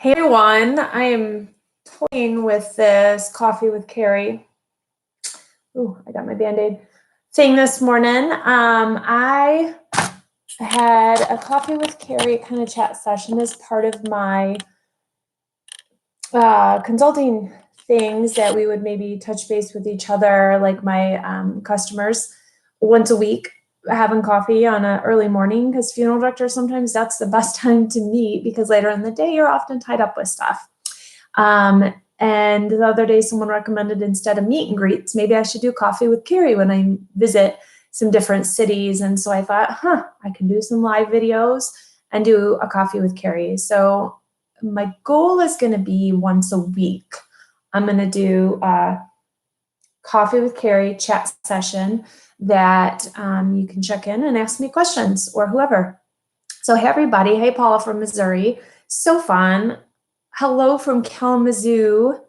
Hey everyone, I am toying with this coffee with Carrie. Ooh, I got my Band-Aid thing this morning. I had a coffee with Carrie kind of chat session as part of my consulting things that we would maybe touch base with each other, like my customers once a week, having coffee on an early morning, because funeral directors, sometimes that's the best time to meet because later in the day you're often tied up with stuff. And the other day someone recommended instead of meet and greets, maybe I should do coffee with Carrie when I visit some different cities. And so I thought, I can do some live videos and do a coffee with Carrie. So my goal is going to be once a week. I'm going to do a coffee with Carrie chat session that you can check in and ask me questions or whoever. So hey everybody, hey Paula from Missouri, so fun. Hello from Kalamazoo.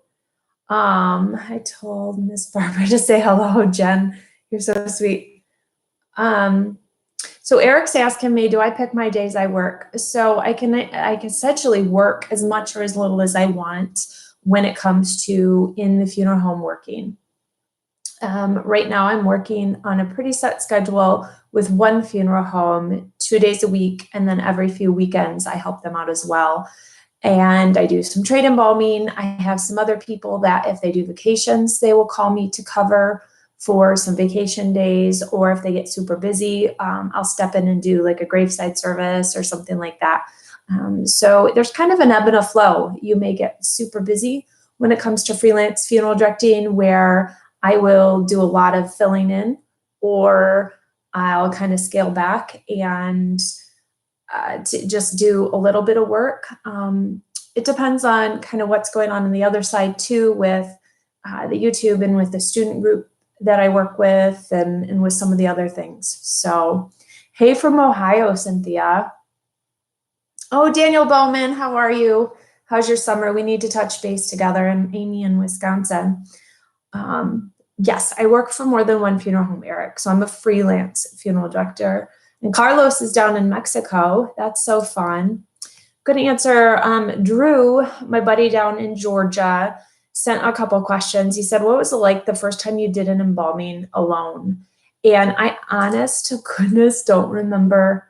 I told Miss Barbara to say hello, Jen. You're so sweet. So Eric's asking me, do I pick my days I work? So I can essentially work as much or as little as I want when it comes to in the funeral home working. Right now I'm working on a pretty set schedule with one funeral home 2 days a week, and then every few weekends I help them out as well. And I do some trade embalming. I have some other people that if they do vacations, they will call me to cover for some vacation days, or if they get super busy, I'll step in and do like a graveside service or something like that. So there's kind of an ebb and a flow. You may get super busy when it comes to freelance funeral directing, where I will do a lot of filling in, or I'll kind of scale back and to just do a little bit of work. It depends on kind of what's going on the other side too, with the YouTube and with the student group that I work with, and with some of the other things. So, hey from Ohio, Cynthia. Oh, Daniel Bowman, how are you? How's your summer? We need to touch base together. And Amy in Wisconsin. Yes, I work for more than one funeral home, Eric. So I'm a freelance funeral director. And Carlos is down in Mexico. That's so fun. Good answer. Drew, my buddy down in Georgia, sent a couple questions. He said, what was it like the first time you did an embalming alone? And I, honest to goodness, don't remember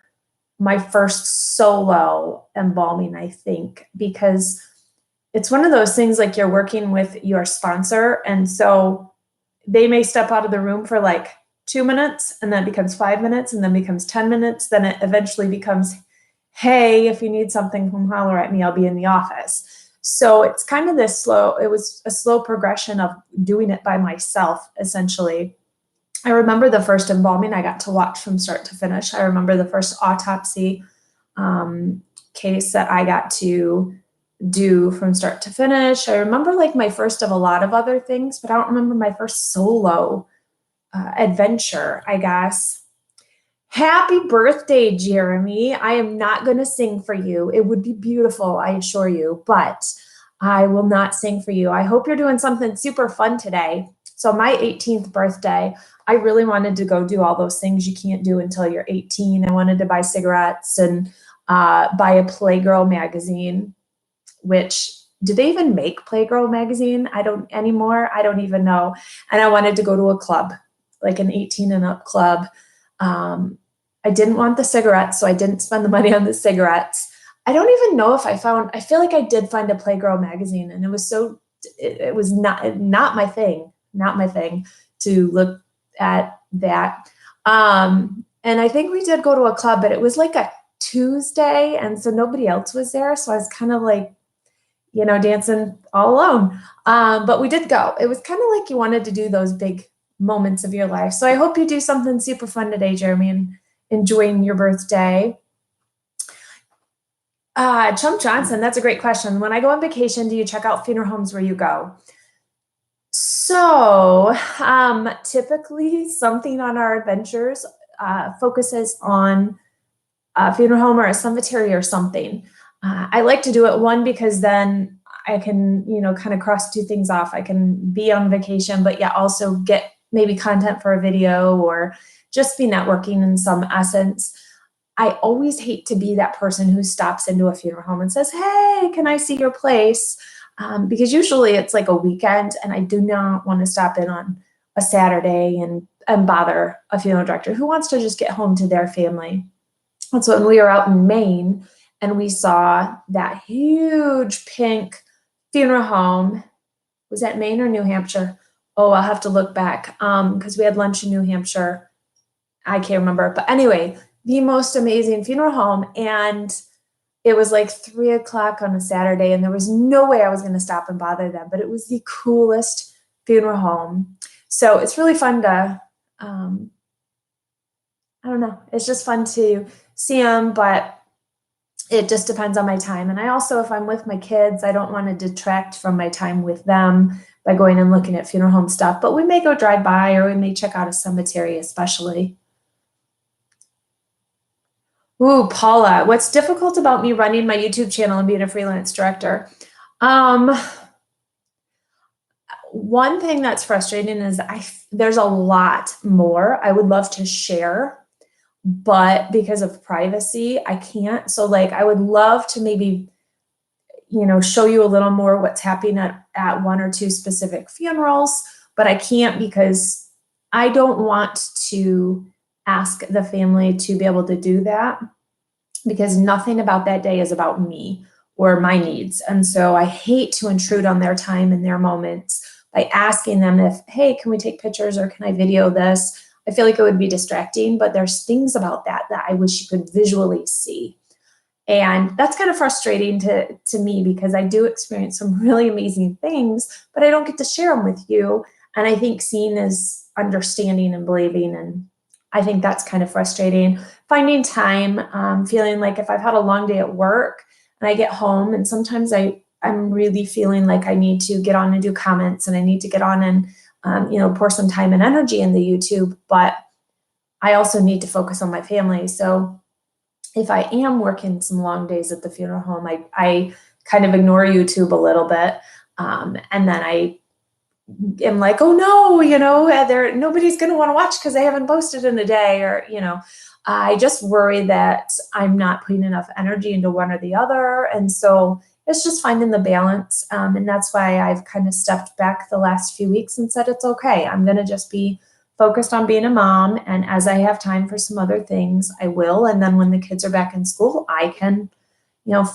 my first solo embalming, I think, because it's one of those things like you're working with your sponsor. And so they may step out of the room for like 2 minutes, and then it becomes 5 minutes, and then becomes 10 minutes. Then it eventually becomes, hey, if you need something, come holler at me, I'll be in the office. So it's kind of this slow, it was a slow progression of doing it by myself, essentially. I remember the first embalming I got to watch from start to finish. I remember the first autopsy case that I got to do from start to finish. I remember like my first of a lot of other things, but I don't remember my first solo adventure, I guess. Happy birthday, Jeremy. I am not going to sing for you. It would be beautiful, I assure you, but I will not sing for you. I hope you're doing something super fun today. So my 18th birthday, I really wanted to go do all those things you can't do until you're 18. I wanted to buy cigarettes and buy a Playgirl magazine, which, do they even make Playgirl magazine? I don't anymore. I don't even know. And I wanted to go to a club, like an 18 and up club. I didn't want the cigarettes, so I didn't spend the money on the cigarettes. I don't even know if I feel like I did find a Playgirl magazine, and it was not my thing to look at that. And I think we did go to a club, but it was like a Tuesday, and so nobody else was there. So I was kind of like, dancing all alone. But we did go. It was kind of like you wanted to do those big moments of your life. So I hope you do something super fun today, Jeremy, and enjoying your birthday. Chump Johnson, that's a great question. When I go on vacation, do you check out funeral homes where you go? So typically something on our adventures focuses on a funeral home or a cemetery or something. I like to do it, one, because then I can, kind of cross two things off. I can be on vacation, but yeah, also get maybe content for a video or just be networking in some essence. I always hate to be that person who stops into a funeral home and says, hey, can I see your place? Because usually it's like a weekend, and I do not want to stop in on a Saturday and bother a funeral director who wants to just get home to their family. And so when we were out in Maine and we saw that huge pink funeral home, was that Maine or New Hampshire? Oh, I'll have to look back because we had lunch in New Hampshire. I can't remember. But anyway, the most amazing funeral home. And it was like 3 o'clock on a Saturday, and there was no way I was going to stop and bother them. But it was the coolest funeral home. So it's really fun to, I don't know, it's just fun to see them, but it just depends on my time. And I also, if I'm with my kids, I don't want to detract from my time with them by going and looking at funeral home stuff. But we may go drive by, or we may check out a cemetery especially. Ooh, Paula, what's difficult about me running my YouTube channel and being a freelance director? One thing that's frustrating is there's a lot more I would love to share, but because of privacy, I can't. So like, I would love to maybe, show you a little more what's happening at 1 or 2 specific funerals, but I can't because I don't want to ask the family to be able to do that, because nothing about that day is about me or my needs. And so I hate to intrude on their time and their moments by asking them if, hey, can we take pictures or can I video this? I feel like it would be distracting, but there's things about that I wish you could visually see. And that's kind of frustrating to me, because I do experience some really amazing things, but I don't get to share them with you. And I think seeing is understanding and believing. And I think that's kind of frustrating. Finding time, feeling like if I've had a long day at work and I get home, and sometimes I'm really feeling like I need to get on and do comments, and I need to get on and pour some time and energy in the YouTube, but I also need to focus on my family. So if I am working some long days at the funeral home, I kind of ignore YouTube a little bit. And then I am like, oh no, nobody's going to want to watch because I haven't posted in a day, or, I just worry that I'm not putting enough energy into one or the other. And so it's just finding the balance. And that's why I've kind of stepped back the last few weeks and said, it's okay. I'm going to just be focused on being a mom. And as I have time for some other things, I will. And then when the kids are back in school, I can,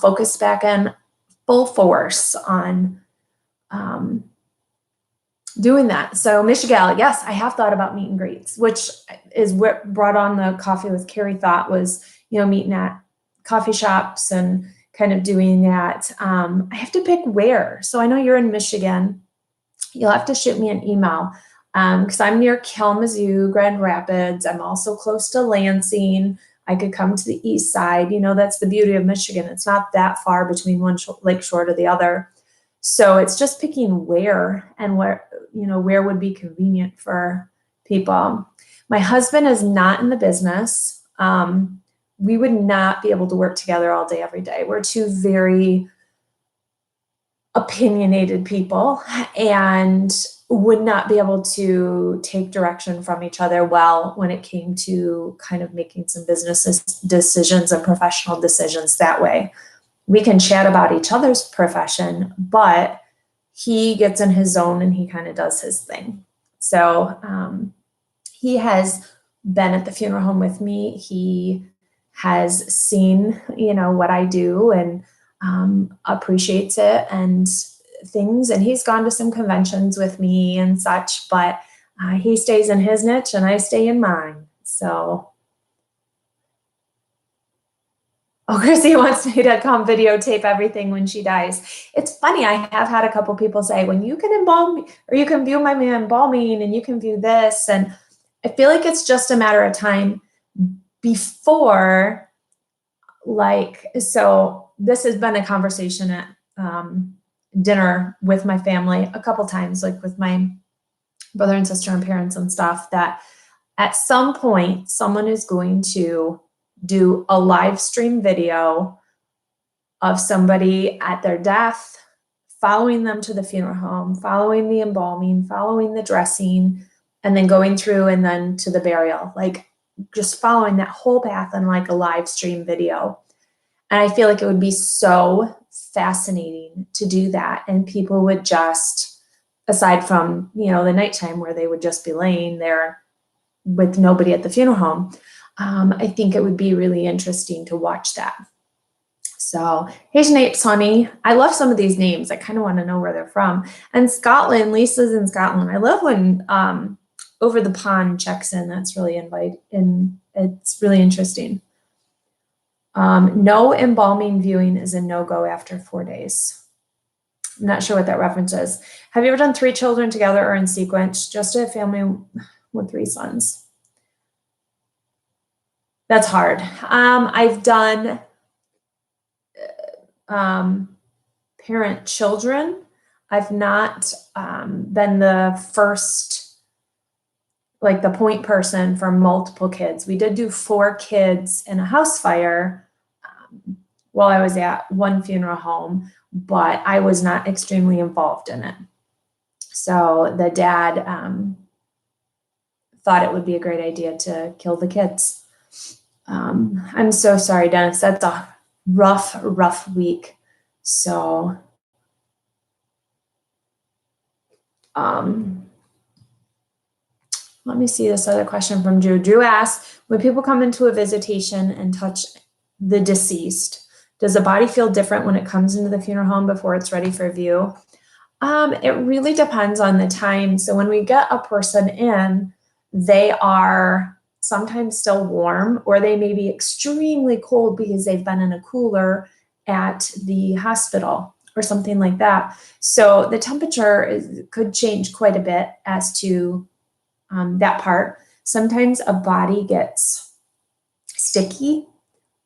focus back in full force on doing that. So Michigan, yes, I have thought about meet and greets, which is what brought on the Coffee with Carrie thought, was, meeting at coffee shops and kind of doing that. I have to pick where. So I know you're in Michigan. You'll have to shoot me an email because I'm near Kalamazoo, Grand Rapids. I'm also close to Lansing. I could come to the east side. That's the beauty of Michigan. It's not that far between one lake shore to the other. So it's just picking where, and where would be convenient for people. My husband is not in the business. We would not be able to work together all day, every day. We're two very opinionated people and would not be able to take direction from each other well when it came to kind of making some business decisions and professional decisions that way. We can chat about each other's profession, but he gets in his zone and he kind of does his thing. So he has been at the funeral home with me. He has seen, what I do and appreciates it and things. And he's gone to some conventions with me and such, but he stays in his niche and I stay in mine. So, Chrissy wants me to come videotape everything when she dies. It's funny. I have had a couple people say, when you can embalm me, or you can view my embalming and you can view this. And I feel like it's just a matter of time before, so this has been a conversation at dinner with my family a couple times, like with my brother and sister and parents and stuff, that at some point someone is going to do a live stream video of somebody at their death, following them to the funeral home, following the embalming, following the dressing, and then going through and then to the burial. Like, just following that whole path on like a live stream video. And I feel like it would be so fascinating to do that. And people would just, aside from, you know, the nighttime where they would just be laying there with nobody at the funeral home, I think it would be really interesting to watch that. So, hey, Sinead, Sonny, I love some of these names. I kind of want to know where they're from. And Scotland, Lisa's in Scotland. I love when Over the Pond checks in. That's really it's really interesting. No embalming viewing is a no-go after 4 days. I'm not sure what that reference is. Have you ever done 3 children together or in sequence? Just a family with 3 sons. That's hard. I've done parent children. I've not been the first, like the point person for multiple kids. We did do 4 kids in a house fire while I was at one funeral home, but I was not extremely involved in it. So the dad thought it would be a great idea to kill the kids. I'm so sorry, Dennis. That's a rough week. So let me see this other question from Drew. Drew asks, when people come into a visitation and touch the deceased, does the body feel different when it comes into the funeral home before it's ready for view? It really depends on the time. So when we get a person in, they are sometimes still warm, or they may be extremely cold because they've been in a cooler at the hospital or something like that. So the temperature could change quite a bit as to that part. Sometimes a body gets sticky.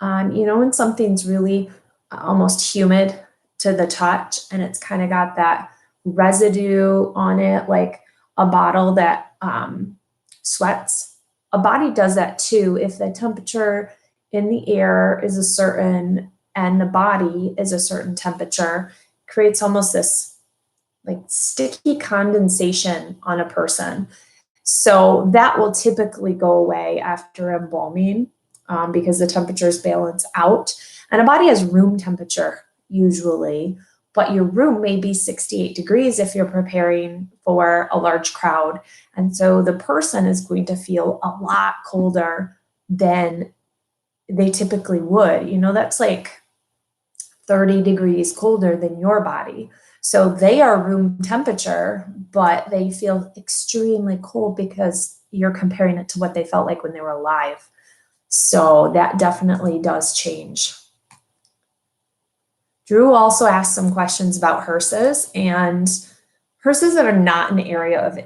You know, when something's really almost humid to the touch and it's kind of got that residue on it, like a bottle that sweats. A body does that too. If the temperature in the air is a certain and the body is a certain temperature, creates almost this like sticky condensation on a person. So that will typically go away after embalming because the temperatures balance out. And a body has room temperature usually, but your room may be 68 degrees if you're preparing for a large crowd. And so the person is going to feel a lot colder than they typically would. You know, that's like 30 degrees colder than your body. So they are room temperature, but they feel extremely cold because you're comparing it to what they felt like when they were alive. So that definitely does change. Drew also asked some questions about hearses, and hearses that are not an area of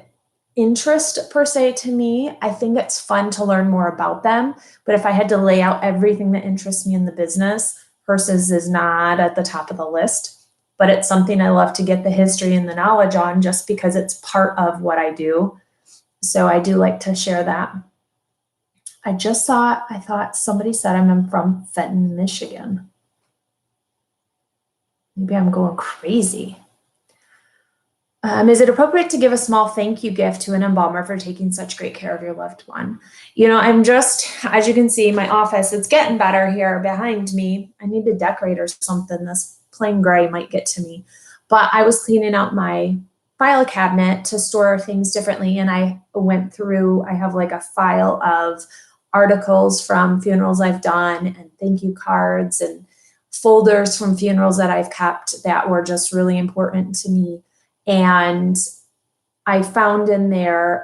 interest per se to me. I think it's fun to learn more about them, but if I had to lay out everything that interests me in the business, hearses is not at the top of the list, but it's something I love to get the history and the knowledge on just because it's part of what I do. So I do like to share that. I thought somebody said I'm from Fenton, Michigan. Maybe I'm going crazy. Is it appropriate to give a small thank you gift to an embalmer for taking such great care of your loved one? You know, I'm just, as you can see, my office, it's getting better here behind me. I need to decorate or something. This plain gray might get to me. But I was cleaning out my file cabinet to store things differently. And I went through, I have like a file of articles from funerals I've done and thank you cards and folders from funerals that I've kept that were just really important to me. And I found in there,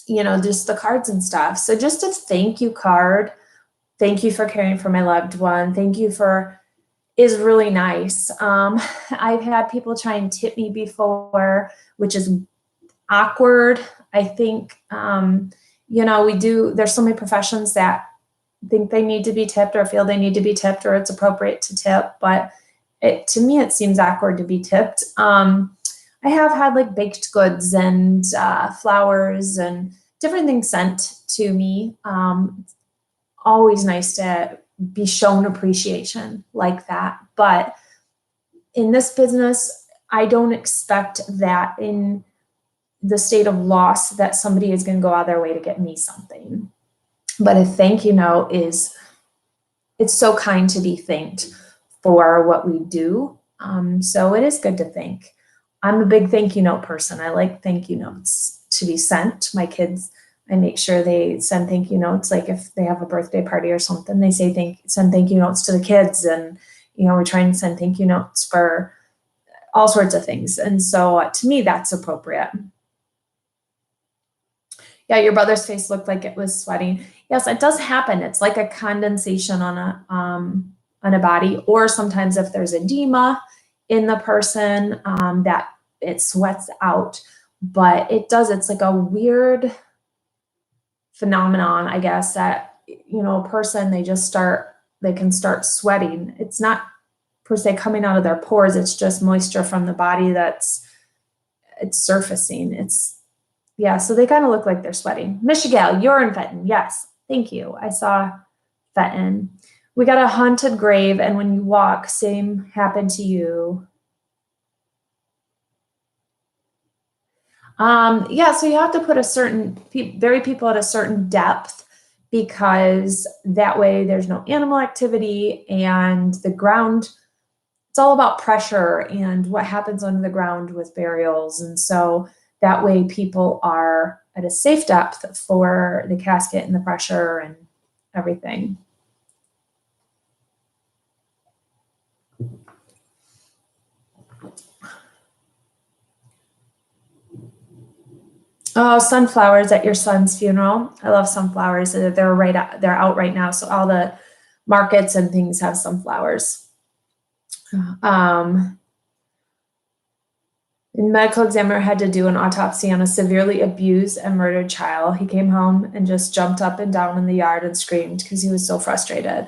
you know, just the cards and stuff. So just a thank you card. Thank you for caring for my loved one. Thank you for is really nice. I've had people try and tip me before, which is awkward. I think, you know, there's so many professions that think they need to be tipped or feel they need to be tipped or it's appropriate to tip, but to me, it seems awkward to be tipped. I have had like baked goods and flowers and different things sent to me. Always nice to be shown appreciation like that. But in this business, I don't expect that in the state of loss that somebody is going to go out of their way to get me something. But a thank you note is, it's so kind to be thanked for what we do. So it is good to thank. I'm a big thank you note person. I like thank you notes to be sent. My kids, I make sure they send thank you notes. Like if they have a birthday party or something, they say send thank you notes to the kids. And, you know, we try and send thank you notes for all sorts of things. And so to me, that's appropriate. Yeah, your brother's face looked like it was sweating. Yes, it does happen. It's like a condensation on a body, or sometimes if there's edema in the person, that it sweats out. But it does, it's like a weird phenomenon, I guess, that, you know, a person, they can start sweating. It's not per se coming out of their pores, it's just moisture from the body it's surfacing. Yeah, so they kind of look like they're sweating. Michigal, you're in Fenton. Yes, thank you. I saw Fenton. We got a haunted grave, and when you walk, same happened to you. Yeah, so you have to put bury people at a certain depth, because that way there's no animal activity, and the ground, it's all about pressure and what happens under the ground with burials. And so that way people are at a safe depth for the casket and the pressure and everything. Oh, sunflowers at your son's funeral. I love sunflowers. They're out right now. So all the markets and things have sunflowers. The medical examiner had to do an autopsy on a severely abused and murdered child. He came home and just jumped up and down in the yard and screamed because he was so frustrated.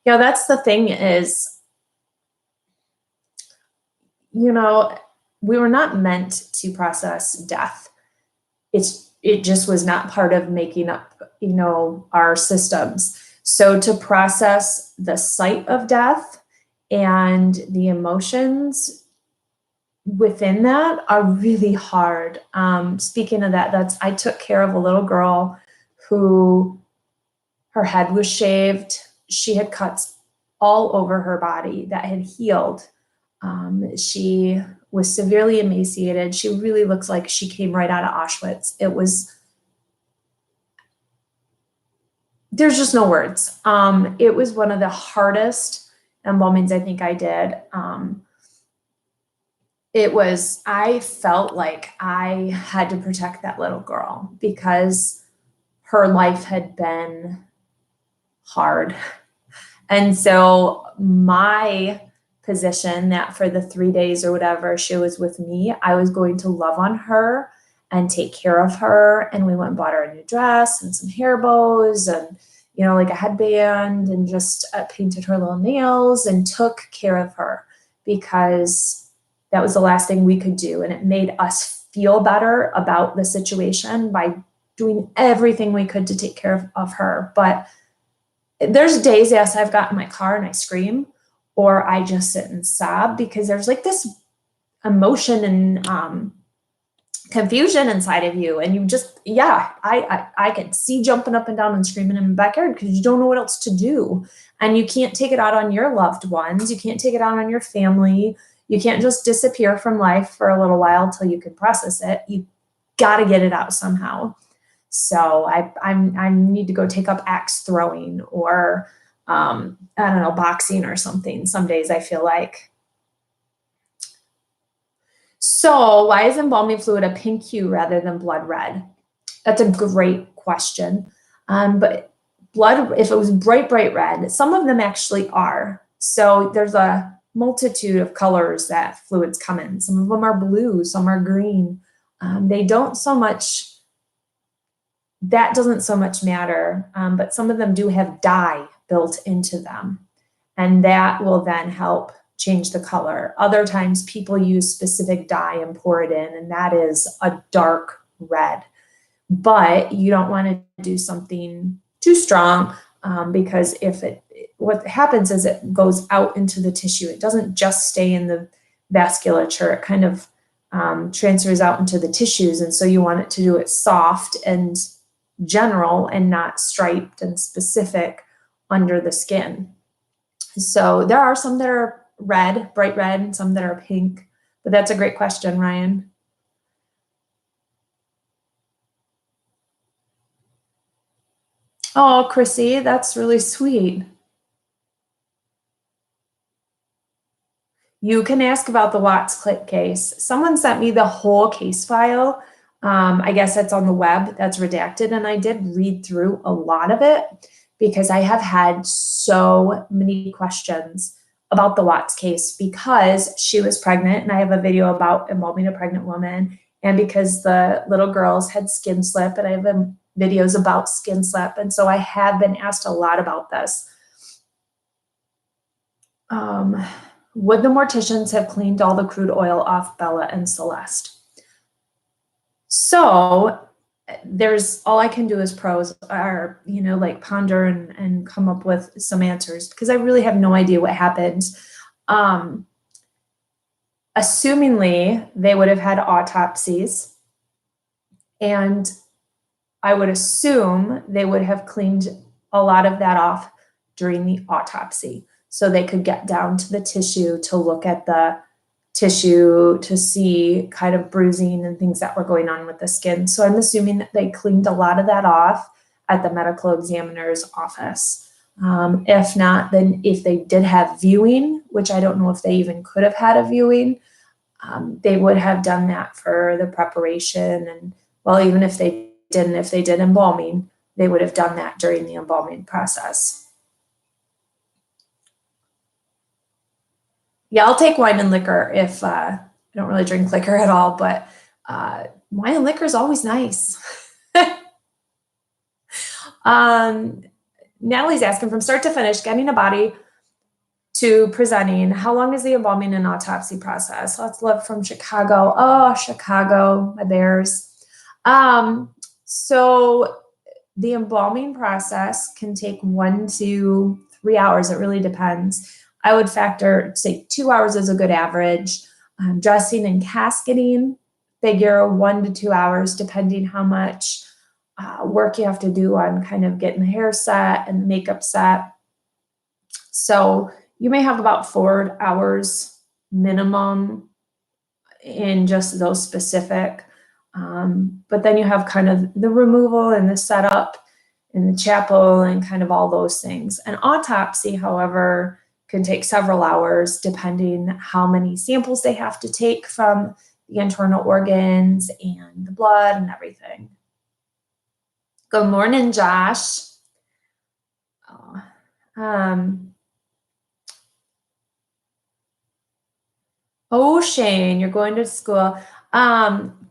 You know, that's the thing is, you know, we were not meant to process death. It just was not part of making up, you know, our systems. So to process the sight of death and the emotions within that are really hard. Speaking of that, I took care of a little girl who, her head was shaved. She had cuts all over her body that had healed. She was severely emaciated. She really looks like she came right out of Auschwitz. There's just no words. It was one of the hardest embalmings I think I did. I felt like I had to protect that little girl because her life had been hard. And so my position that for the 3 days or whatever she was with me, I was going to love on her and take care of her. And we went and bought her a new dress and some hair bows and, you know, like a headband, and just painted her little nails and took care of her, because that was the last thing we could do. And it made us feel better about the situation by doing everything we could to take care of her. But there's days, yes, I've got in my car and I scream, or I just sit and sob, because there's like this emotion and confusion inside of you. And you just, I can see jumping up and down and screaming in the backyard because you don't know what else to do. And you can't take it out on your loved ones. You can't take it out on your family. You can't just disappear from life for a little while till you can process it. You got to get it out somehow. So I need to go take up axe throwing, or I don't know, boxing or something. Some days I feel like. So why is embalming fluid a pink hue rather than blood red? That's a great question. But blood, if it was bright red, some of them actually are. So there's a multitude of colors that fluids come in. Some of them are blue, some are green. They don't so much, that doesn't so much matter, but some of them do have dye built into them, and that will then help change the color. Other times people use specific dye and pour it in, and that is a dark red. But you don't want to do something too strong, because what happens is it goes out into the tissue. It doesn't just stay in the vasculature. It kind of transfers out into the tissues. And so you want it to do it soft and general and not striped and specific under the skin. So there are some that are red, bright red, and some that are pink, but that's a great question, Ryan. Oh, Chrissy, that's really sweet. You can ask about the Watts Click case. Someone sent me the whole case file. I guess it's on the web, that's redacted, and I did read through a lot of it because I have had so many questions about the Watts case because she was pregnant, and I have a video about embalming a pregnant woman, and because the little girls had skin slip, and I have videos about skin slip, and so I have been asked a lot about this. Would the morticians have cleaned all the crude oil off Bella and Celeste? So there's, all I can do is prose, or, you know, like ponder and come up with some answers because I really have no idea what happened. Assumingly, they would have had autopsies, and I would assume they would have cleaned a lot of that off during the autopsy so they could get down to the tissue to look at the tissue to see kind of bruising and things that were going on with the skin. So I'm assuming that they cleaned a lot of that off at the medical examiner's office. If not, then if they did have viewing, which I don't know if they even could have had a viewing, they would have done that for the preparation. And well, even if they didn't, if they did embalming, they would have done that during the embalming process. Yeah, I'll take wine and liquor if I don't really drink liquor at all, but wine and liquor is always nice. Natalie's asking, from start to finish, getting a body to presenting, how long is the embalming and autopsy process? Lots of love from Chicago. Oh, Chicago, my Bears. So the embalming process can take 1 to 3 hours. It really depends. I would factor, say 2 hours is a good average. Dressing and casketing, figure 1 to 2 hours, depending how much work you have to do on kind of getting the hair set and the makeup set. So you may have about 4 hours minimum in just those specific. But then you have kind of the removal and the setup in the chapel and kind of all those things. An autopsy, however, can take several hours depending how many samples they have to take from the internal organs and the blood and everything. Good morning, Josh. Oh, Shane, you're going to school.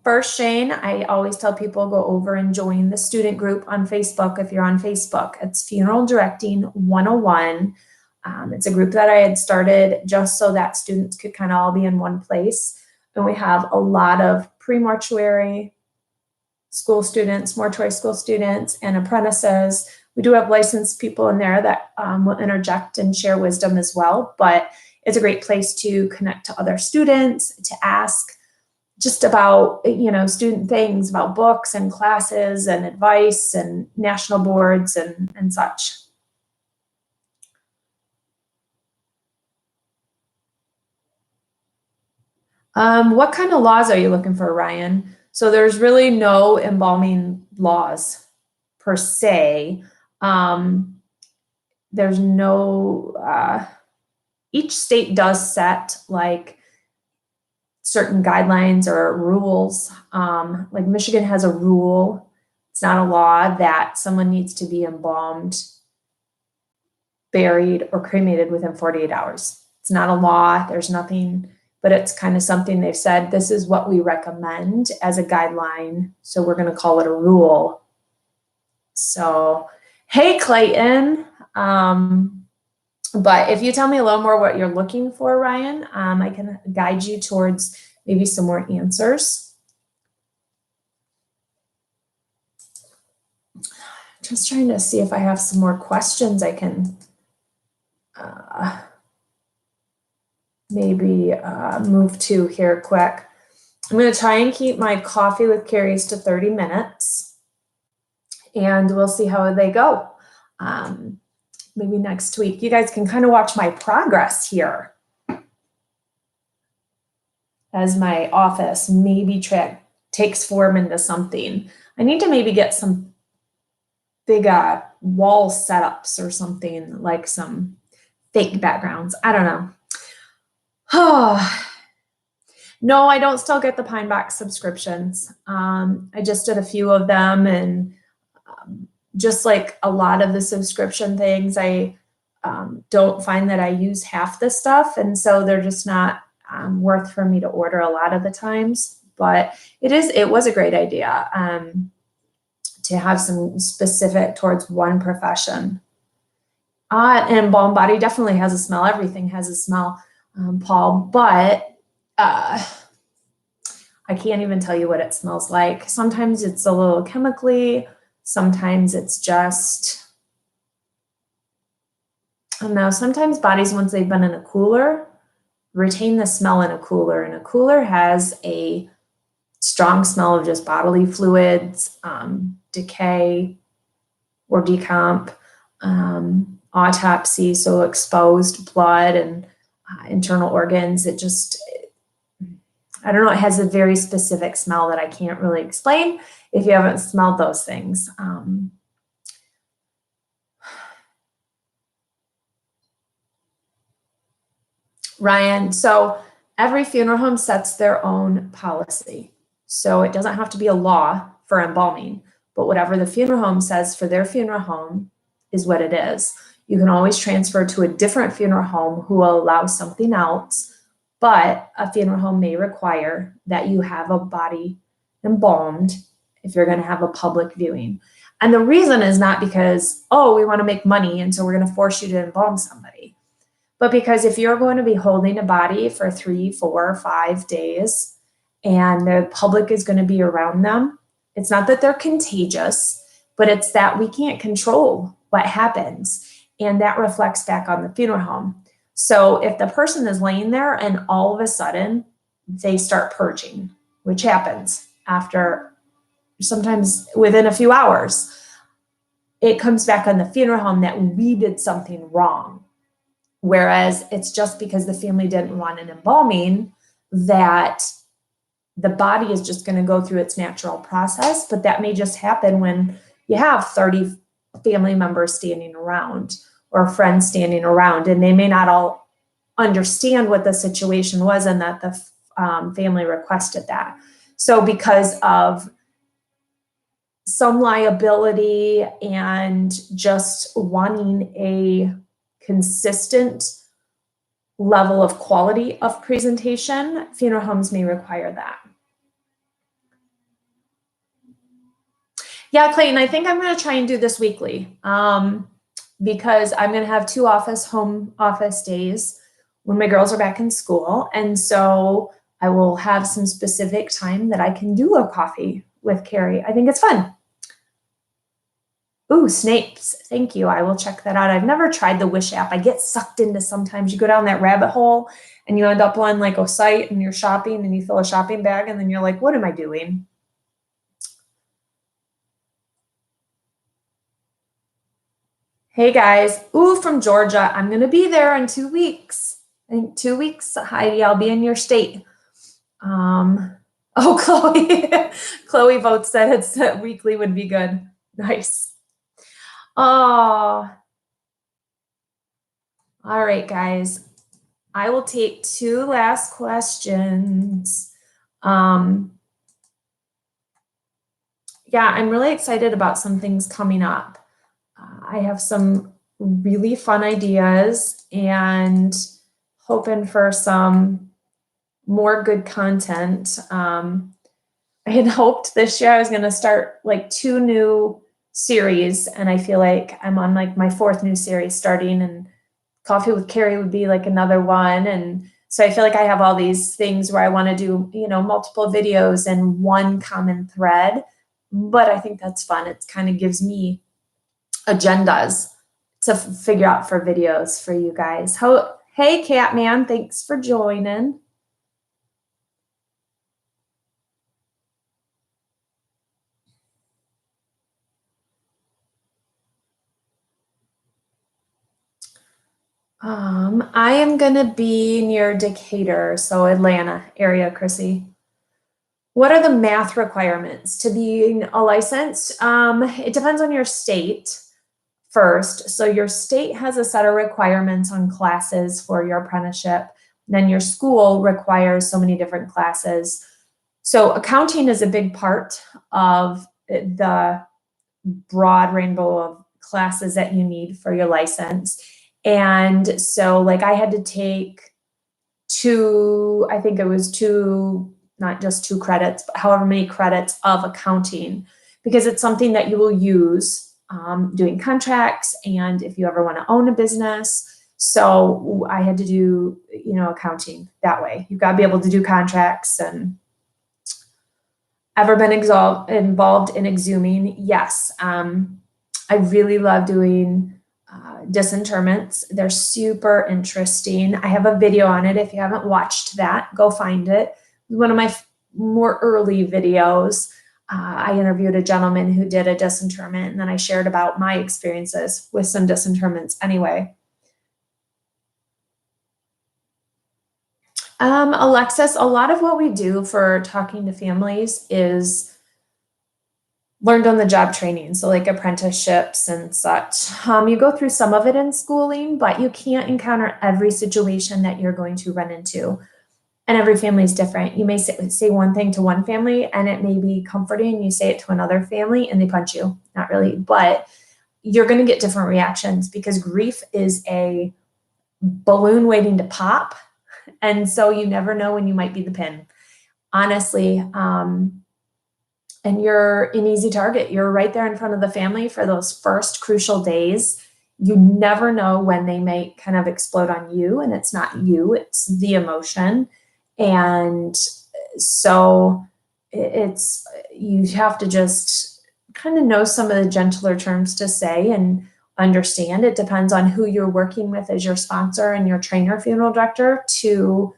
First, Shane, I always tell people go over and join the student group on Facebook if you're on Facebook. It's Funeral Directing 101. It's a group that I had started just so that students could kind of all be in one place. And we have a lot of pre-mortuary school students, mortuary school students, and apprentices. We do have licensed people in there that will interject and share wisdom as well, but it's a great place to connect to other students, to ask just about, you know, student things, about books and classes and advice and national boards and such. What kind of laws are you looking for, Ryan? So there's really no embalming laws per se. There's no, each state does set like certain guidelines or rules. Like Michigan has a rule, it's not a law, that someone needs to be embalmed, buried, or cremated within 48 hours. It's not a law, there's nothing, but it's kind of something they've said, this is what we recommend as a guideline, so we're going to call it a rule. So, hey, Clayton. But if you tell me a little more what you're looking for, Ryan, I can guide you towards maybe some more answers. Just trying to see if I have some more questions I can maybe move to here quick. I'm going to try and keep my coffee with Carrie's to 30 minutes. and we'll see how they go. Maybe next week. You guys can kind of watch my progress here as my office maybe takes form into something. I need to maybe get some big wall setups or something, like some fake backgrounds. I don't know. Oh, no, I don't still get the Pine Box subscriptions. I just did a few of them, and just like a lot of the subscription things, I don't find that I use half the stuff, and so they're just not worth for me to order a lot of the times. But it was a great idea to have some specific towards one profession. And Balm Body definitely has a smell. Everything has a smell, Paul, but I can't even tell you what it smells like. Sometimes it's a little chemically, sometimes it's just, I don't know, sometimes bodies, once they've been in a cooler, retain the smell in a cooler, and a cooler has a strong smell of just bodily fluids, decay or decomp, autopsy, so exposed blood and internal organs. It just, I don't know, it has a very specific smell that I can't really explain if you haven't smelled those things. Ryan, so every funeral home sets their own policy. So it doesn't have to be a law for embalming, but whatever the funeral home says for their funeral home is what it is. You can always transfer to a different funeral home who will allow something else, but a funeral home may require that you have a body embalmed if you're going to have a public viewing. And the reason is not because, oh, we want to make money and so we're going to force you to embalm somebody. But because if you're going to be holding a body for 3, 4, 5 days and the public is going to be around them, it's not that they're contagious, but it's that we can't control what happens. And that reflects back on the funeral home. So if the person is laying there and all of a sudden they start purging, which happens after sometimes within a few hours, it comes back on the funeral home that we did something wrong. Whereas it's just because the family didn't want an embalming that the body is just going to go through its natural process. But that may just happen when you have 30 family members standing around or friends standing around, and they may not all understand what the situation was and that the family requested that. So because of some liability and just wanting a consistent level of quality of presentation, funeral homes may require that. Yeah, Clayton, I think I'm going to try and do this weekly because I'm going to have 2 home office days when my girls are back in school. And so I will have some specific time that I can do a coffee with Carrie. I think it's fun. Ooh, Snapes. Thank you. I will check that out. I've never tried the Wish app. I get sucked into sometimes. You go down that rabbit hole and you end up on like a site and you're shopping and you fill a shopping bag and then you're like, what am I doing? Hey guys. Ooh, from Georgia. I'm going to be there in 2 weeks. I think 2 weeks, Heidi, I'll be in your state. Oh, Chloe. Chloe votes that it's weekly would be good. Nice. Oh, all right, guys. I will take 2 last questions. Yeah, I'm really excited about some things coming up. I have some really fun ideas and hoping for some more good content. I had hoped this year I was going to start like 2 new series, and I feel like I'm on like my 4th new series starting, and Coffee with Carrie would be like another one. And so I feel like I have all these things where I want to do, you know, multiple videos and one common thread, but I think that's fun. It kind of gives me agendas to figure out for videos for you guys. Hey, Catman, thanks for joining. I am going to be near Decatur, so Atlanta area, Chrissy. What are the math requirements to being a license? It depends on your state first. So your state has a set of requirements on classes for your apprenticeship. Then your school requires so many different classes. So accounting is a big part of the broad rainbow of classes that you need for your license. And so like I had to take I think it was not just 2 credits, but however many credits of accounting, because it's something that you will use doing contracts and if you ever want to own a business. So I had to do, accounting that way. You've got to be able to do contracts. And ever been involved in exhuming? Yes. I really love doing disinterments. They're super interesting. I have a video on it. If you haven't watched that, go find it. One of my more early videos, I interviewed a gentleman who did a disinterment, and then I shared about my experiences with some disinterments anyway. Alexis, a lot of what we do for talking to families is learned on the job training, so like apprenticeships and such. You go through some of it in schooling, but you can't encounter every situation that you're going to run into. And every family is different. You may say one thing to one family and it may be comforting. You say it to another family and they punch you. Not really, but you're going to get different reactions because grief is a balloon waiting to pop. And so you never know when you might be the pin. Honestly, and you're an easy target. You're right there in front of the family for those first crucial days. You never know when they may kind of explode on you, and it's not you, it's the emotion. And so you have to just kind of know some of the gentler terms to say and understand. It depends on who you're working with as your sponsor and your trainer funeral director to,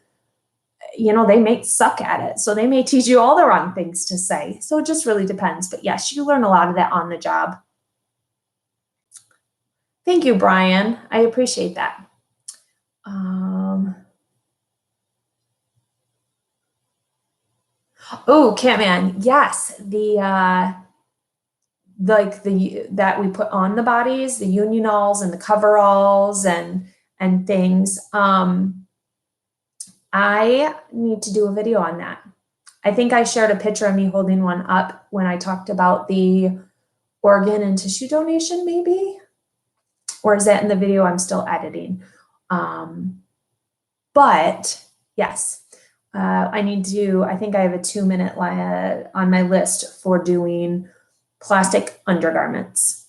they may suck at it. So they may teach you all the wrong things to say. So it just really depends. But yes, you learn a lot of that on the job. Thank you, Brian. I appreciate that. Oh, Catman. Yes. That we put on the bodies, the unionals and the coveralls and things. I need to do a video on that. I think I shared a picture of me holding one up when I talked about the organ and tissue donation, maybe? Or is that in the video I'm still editing? But yes, I think I have a 2-minute on my list for doing plastic undergarments.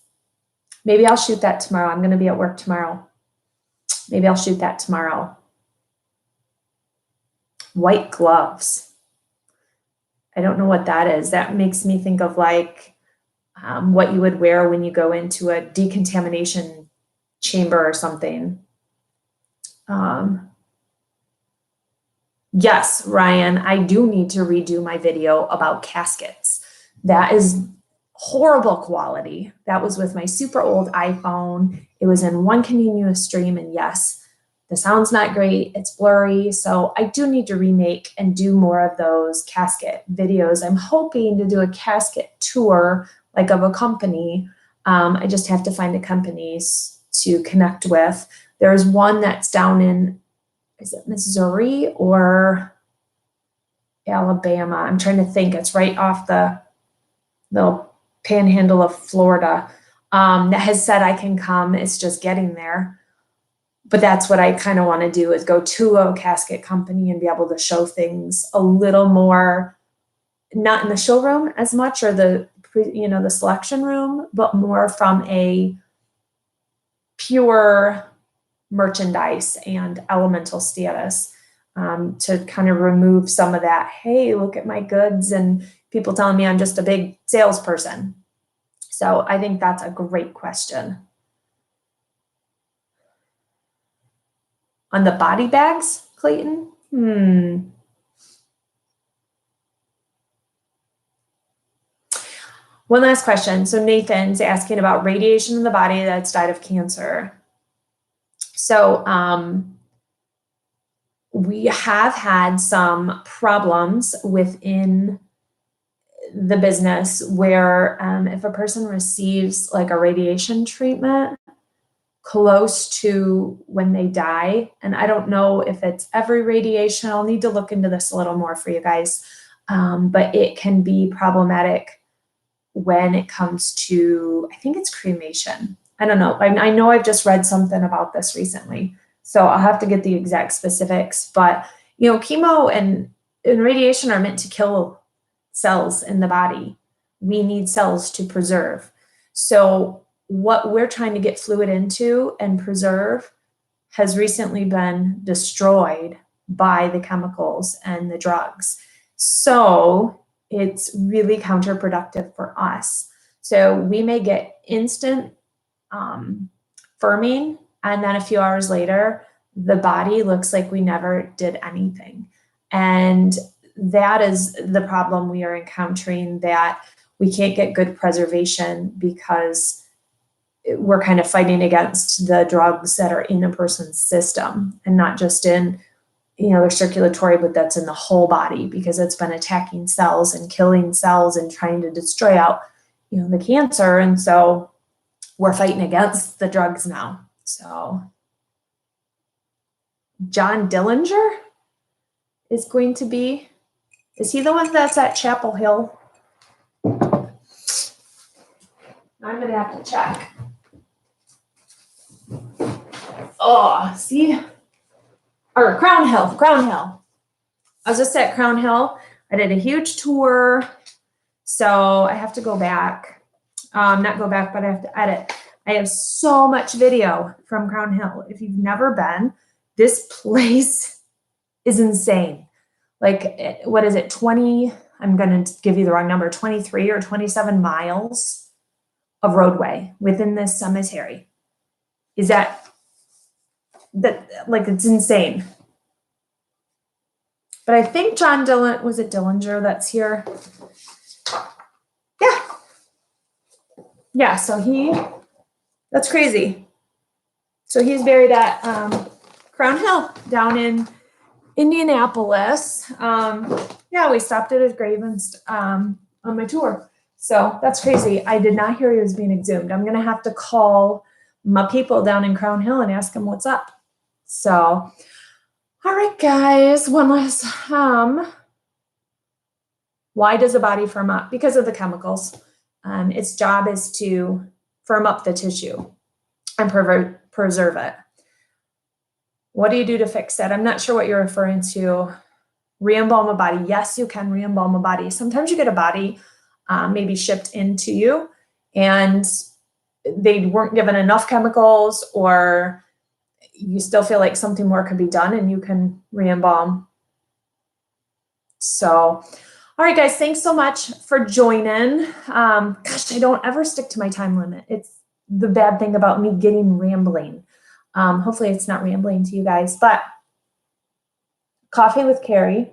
Maybe I'll shoot that tomorrow. I'm going to be at work tomorrow. Maybe I'll shoot that tomorrow. White gloves. I don't know what that is. That makes me think of like what you would wear when you go into a decontamination chamber or something. Yes, Ryan, I do need to redo my video about caskets. That is horrible quality. That was with my super old iPhone. It was in one continuous stream, and yes, the sound's not great. It's blurry. So I do need to remake and do more of those casket videos. I'm hoping to do a casket tour like of a company. I just have to find a company to connect with. There's one that's down in, is it Missouri or Alabama? I'm trying to think. It's right off the little panhandle of Florida, that has said I can come. It's just getting there. But that's what I kind of want to do, is go to a casket company and be able to show things a little more, not in the showroom as much or the selection room, but more from a pure merchandise and elemental status, to kind of remove some of that, hey, look at my goods, and people telling me I'm just a big salesperson. So I think that's a great question. On the body bags, Clayton? One last question. So Nathan's asking about radiation in the body that's died of cancer. So we have had some problems within the business where if a person receives like a radiation treatment close to when they die, and I don't know if it's every radiation, I'll need to look into this a little more for you guys, but it can be problematic when it comes to, I think it's cremation. I don't know. I know I've just read something about this recently, so I'll have to get the exact specifics, but you know, chemo and radiation are meant to kill cells in the body. We need cells to preserve. So what we're trying to get fluid into and preserve has recently been destroyed by the chemicals and the drugs. So it's really counterproductive for us. So we may get instant firming, and then a few hours later, the body looks like we never did anything. And that is the problem we are encountering, that we can't get good preservation because we're kind of fighting against the drugs that are in a person's system, and not just in, you know, their circulatory, but that's in the whole body, because it's been attacking cells and killing cells and trying to destroy out, you know, the cancer. And so we're fighting against the drugs now. So John Dillinger is going to be, is he the one that's at Chapel Hill? I'm going to have to check. Oh, see? Or Crown Hill. I was just at Crown Hill. I did a huge tour. So I have to go back. Not go back, but I have to edit. I have so much video from Crown Hill. If you've never been, this place is insane. Like, what is it? 20, I'm going to give you the wrong number, 23 or 27 miles of roadway within this cemetery. Is that like, it's insane. But I think John Dillinger, was it Dillinger that's here? Yeah. Yeah, so that's crazy. So he's buried at Crown Hill down in Indianapolis. Yeah, we stopped at his grave and on my tour. So that's crazy. I did not hear he was being exhumed. I'm going to have to call my people down in Crown Hill and ask them what's up. So, all right, guys, one last, why does the body firm up? Because of the chemicals. Its job is to firm up the tissue and preserve it. What do you do to fix it? I'm not sure what you're referring to. Re-embalm a body. Yes, you can re-embalm a body. Sometimes you get a body maybe shipped into you and they weren't given enough chemicals, or you still feel like something more could be done, and you can re-embalm. So, all right, guys, thanks so much for joining. Gosh, I don't ever stick to my time limit. It's the bad thing about me getting rambling. Hopefully it's not rambling to you guys, but Coffee with Carrie,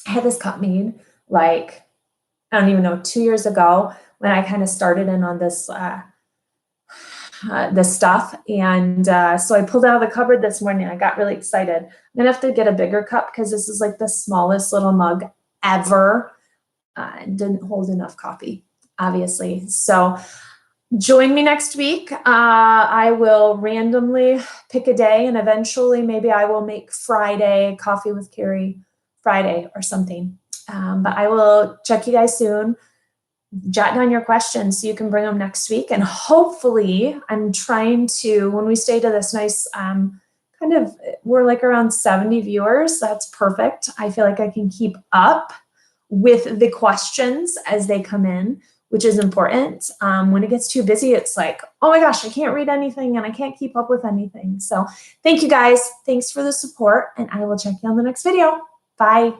I had this cup made like, I don't even know, 2 years ago when I kind of started in on this this stuff. And so I pulled out of the cupboard this morning. I got really excited. I'm gonna have to get a bigger cup because this is like the smallest little mug ever. Didn't hold enough coffee, obviously. So join me next week. I will randomly pick a day, and eventually maybe I will make Friday Coffee with Carrie Friday or something. But I will check you guys soon. Jot down your questions so you can bring them next week. And hopefully I'm trying to, when we stay to this nice, we're like around 70 viewers. That's perfect. I feel like I can keep up with the questions as they come in, which is important. When it gets too busy, it's like, oh my gosh, I can't read anything and I can't keep up with anything. So thank you guys. Thanks for the support, and I will check you on the next video. Bye.